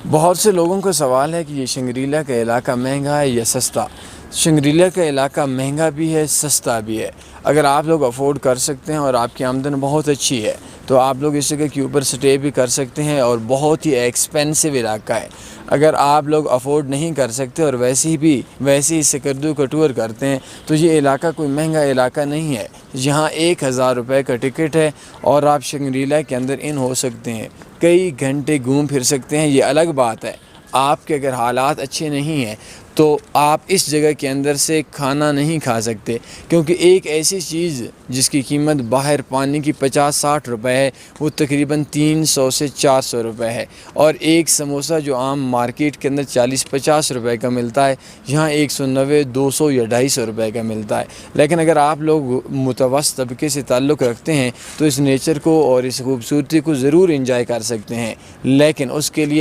بہت سے لوگوں کا سوال ہے کہ یہ شنگریلا کا علاقہ مہنگا ہے یا سستا۔ شنگریلا کا علاقہ مہنگا بھی ہے، سستا بھی ہے۔ اگر آپ لوگ افورڈ کر سکتے ہیں اور آپ کی آمدن بہت اچھی ہے تو آپ لوگ اس جگہ کے اوپر سٹے بھی کر سکتے ہیں، اور بہت ہی ایکسپینسو علاقہ ہے۔ اگر آپ لوگ افورڈ نہیں کر سکتے اور ویسے ہی سکردو کا ٹور کرتے ہیں تو یہ علاقہ کوئی مہنگا علاقہ نہیں ہے۔ یہاں 1000 روپے کا ٹکٹ ہے اور آپ شنگریلا کے اندر ان ہو سکتے ہیں، کئی گھنٹے گھوم پھر سکتے ہیں۔ یہ الگ بات ہے، آپ کے اگر حالات اچھے نہیں ہیں تو آپ اس جگہ کے اندر سے کھانا نہیں کھا سکتے، کیونکہ ایک ایسی چیز جس کی قیمت باہر پانی کی 50-60 روپے ہے وہ تقریباً 300 سے 400 روپے ہے، اور ایک سموسہ جو عام مارکیٹ کے اندر 40-50 روپے کا ملتا ہے یہاں 190، 200 یا 250 روپے کا ملتا ہے۔ لیکن اگر آپ لوگ متوسط طبقے سے تعلق رکھتے ہیں تو اس نیچر کو اور اس خوبصورتی کو ضرور انجوائے کر سکتے ہیں، لیکن اس کے لیے